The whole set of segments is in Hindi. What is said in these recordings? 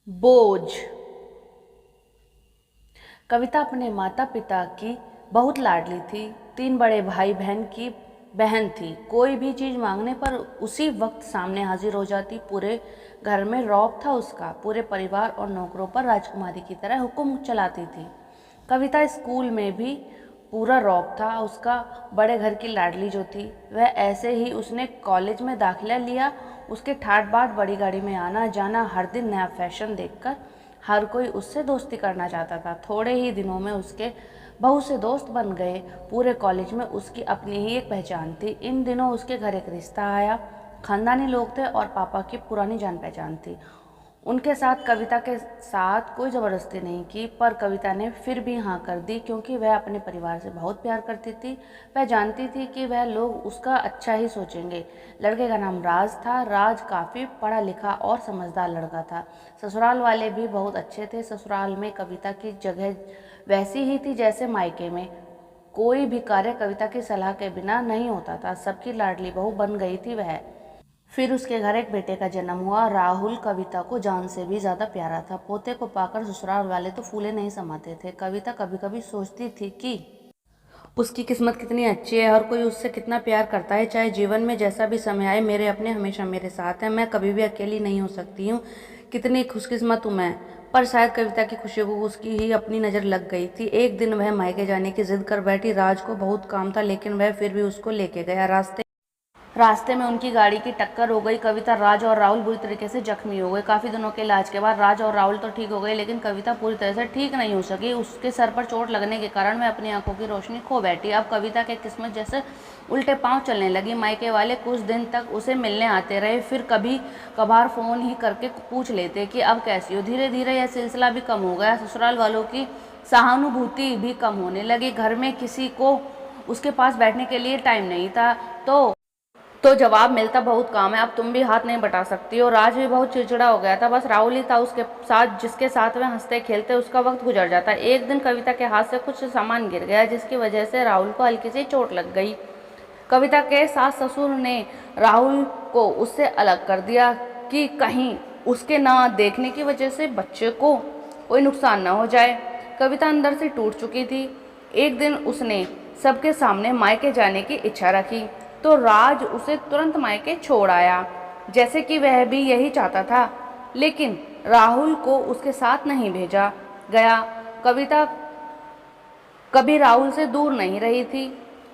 बोझ। कविता अपने माता पिता की बहुत लाडली थी। 3 बड़े भाई बहन की बहन थी। कोई भी चीज़ मांगने पर उसी वक्त सामने हाजिर हो जाती। पूरे घर में रौब था उसका। पूरे परिवार और नौकरों पर राजकुमारी की तरह हुक्म चलाती थी। कविता स्कूल में भी पूरा रौब था उसका। बड़े घर की लाडली जो थी वह ऐसे ही उसने कॉलेज में दाखिला लिया। उसके ठाट बाट, बड़ी गाड़ी में आना जाना, हर दिन नया फैशन देखकर हर कोई उससे दोस्ती करना चाहता था। थोड़े ही दिनों में उसके बहुत से दोस्त बन गए। पूरे कॉलेज में उसकी अपनी ही एक पहचान थी। इन दिनों उसके घर एक रिश्ता आया। खानदानी लोग थे और पापा की पुरानी जान पहचान थी। उनके साथ कविता के साथ कोई ज़बरदस्ती नहीं की, पर कविता ने फिर भी हाँ कर दी क्योंकि वह अपने परिवार से बहुत प्यार करती थी। वह जानती थी कि वह लोग उसका अच्छा ही सोचेंगे। लड़के का नाम राज था। राज काफ़ी पढ़ा लिखा और समझदार लड़का था। ससुराल वाले भी बहुत अच्छे थे। ससुराल में कविता की जगह वैसी ही थी जैसे मायके में। कोई भी कार्य कविता की सलाह के बिना नहीं होता था। सबकी लाडली बहू बन गई थी वह। फिर उसके घर एक बेटे का जन्म हुआ। राहुल कविता को जान से भी ज़्यादा प्यारा था। पोते को पाकर ससुराल वाले तो फूले नहीं समाते थे। कविता कभी कभी सोचती थी कि उसकी किस्मत कितनी अच्छी है और कोई उससे कितना प्यार करता है। चाहे जीवन में जैसा भी समय आए, मेरे अपने हमेशा मेरे साथ हैं। मैं कभी भी अकेली नहीं हो सकती हूँ। कितनी खुशकिस्मत हूँ मैं। पर शायद कविता की खुशी को उसकी ही अपनी नज़र लग गई थी। एक दिन वह मायके जाने की जिद कर बैठी। राज को बहुत काम था लेकिन वह फिर भी उसको लेके गया। रास्ते में उनकी गाड़ी की टक्कर हो गई। कविता, राज और राहुल बुरी तरीके से जख्मी हो गए। काफ़ी दिनों के इलाज के बाद राज और राहुल तो ठीक हो गए लेकिन कविता पूरी तरह से ठीक नहीं हो सकी। उसके सर पर चोट लगने के कारण वह अपनी आंखों की रोशनी खो बैठी। अब कविता के किस्मत जैसे उल्टे पांव चलने लगी। मायके वाले कुछ दिन तक उसे मिलने आते रहे, फिर कभी कभार फ़ोन ही करके पूछ लेते कि अब कैसी हो। धीरे धीरे यह सिलसिला भी कम हो गया। ससुराल वालों की सहानुभूति भी कम होने लगी। घर में किसी को उसके पास बैठने के लिए टाइम नहीं था तो जवाब मिलता, बहुत काम है, अब तुम भी हाथ नहीं बटा सकती हो। राज भी बहुत चिड़चिड़ा हो गया था। बस राहुल ही था उसके साथ जिसके साथ वह हंसते खेलते उसका वक्त गुजर जाता। एक दिन कविता के हाथ से कुछ सामान गिर गया जिसकी वजह से राहुल को हल्की सी चोट लग गई। कविता के सास ससुर ने राहुल को उससे अलग कर दिया कि कहीं उसके ना देखने की वजह से बच्चे को कोई नुकसान न हो जाए। कविता अंदर से टूट चुकी थी। एक दिन उसने सबके सामने मायके जाने की इच्छा रखी तो राज उसे तुरंत मायके छोड़ आया, जैसे कि वह भी यही चाहता था। लेकिन राहुल को उसके साथ नहीं भेजा गया। कविता कभी राहुल से दूर नहीं रही थी,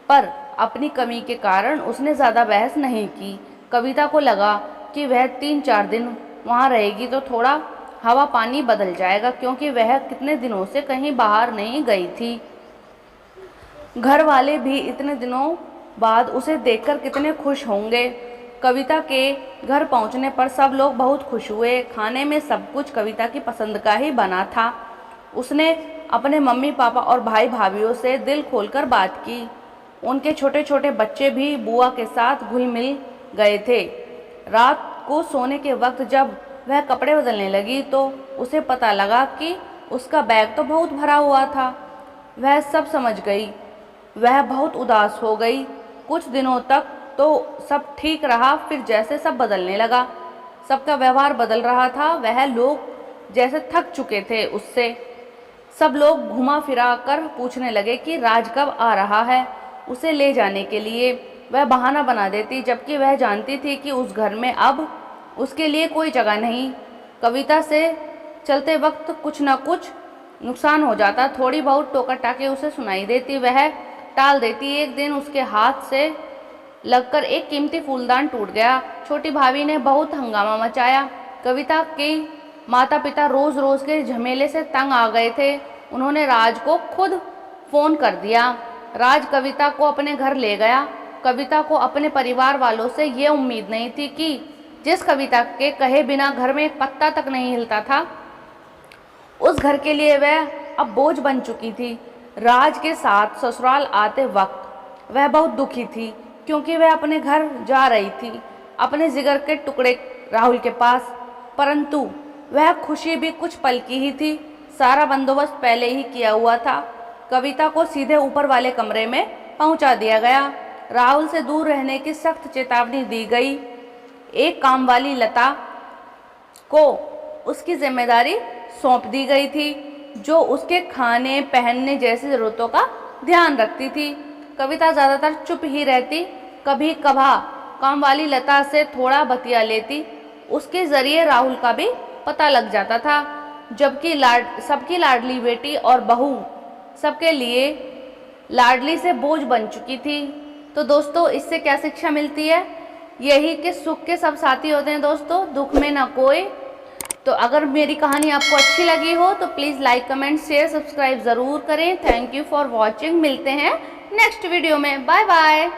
पर अपनी कमी के कारण उसने ज़्यादा बहस नहीं की। कविता को लगा कि वह 3-4 दिन वहाँ रहेगी तो थोड़ा हवा पानी बदल जाएगा क्योंकि वह कितने दिनों से कहीं बाहर नहीं गई थी। घर वाले भी इतने दिनों बाद उसे देखकर कितने खुश होंगे। कविता के घर पहुंचने पर सब लोग बहुत खुश हुए। खाने में सब कुछ कविता की पसंद का ही बना था। उसने अपने मम्मी पापा और भाई भाभीियों से दिल खोलकर बात की। उनके छोटे छोटे बच्चे भी बुआ के साथ घुल मिल गए थे। रात को सोने के वक्त जब वह कपड़े बदलने लगी तो उसे पता लगा कि उसका बैग तो बहुत भरा हुआ था। वह सब समझ गई। वह बहुत उदास हो गई। कुछ दिनों तक तो सब ठीक रहा, फिर जैसे सब बदलने लगा। सबका व्यवहार बदल रहा था। वह लोग जैसे थक चुके थे उससे। सब लोग घुमा फिरा कर पूछने लगे कि राज कब आ रहा है। उसे ले जाने के लिए वह बहाना बना देती, जबकि वह जानती थी कि उस घर में अब उसके लिए कोई जगह नहीं। कविता से चलते वक्त कुछ न कुछ नुकसान हो जाता। थोड़ी बहुत टोका टाकी उसे सुनाई देती, वह टाल देती। एक दिन उसके हाथ से लगकर एक कीमती फूलदान टूट गया। छोटी भाभी ने बहुत हंगामा मचाया। कविता के माता पिता रोज रोज के झमेले से तंग आ गए थे। उन्होंने राज को खुद फोन कर दिया। राज कविता को अपने घर ले गया। कविता को अपने परिवार वालों से ये उम्मीद नहीं थी कि जिस कविता के कहे बिना घर में एक पत्ता तक नहीं हिलता था, उस घर के लिए वह अब बोझ बन चुकी थी। राज के साथ ससुराल आते वक्त वह बहुत दुखी थी क्योंकि वह अपने घर जा रही थी, अपने जिगर के टुकड़े राहुल के पास। परंतु वह खुशी भी कुछ पल की ही थी। सारा बंदोबस्त पहले ही किया हुआ था। कविता को सीधे ऊपर वाले कमरे में पहुंचा दिया गया। राहुल से दूर रहने की सख्त चेतावनी दी गई। एक काम वाली लता को उसकी जिम्मेदारी सौंप दी गई थी, जो उसके खाने पहनने जैसी ज़रूरतों का ध्यान रखती थी। कविता ज़्यादातर चुप ही रहती, कभी कभार काम वाली लता से थोड़ा बतिया लेती। उसके ज़रिए राहुल का भी पता लग जाता था। जबकि सबकी लाडली बेटी और बहू सबके लिए लाडली से बोझ बन चुकी थी। तो दोस्तों, इससे क्या शिक्षा मिलती है? यही कि सुख के सब साथी होते हैं दोस्तों, दुख में ना कोई। तो अगर मेरी कहानी आपको अच्छी लगी हो तो please like, comment, share, subscribe ज़रूर करें। Thank you for watching. मिलते हैं नेक्स्ट वीडियो में। Bye bye.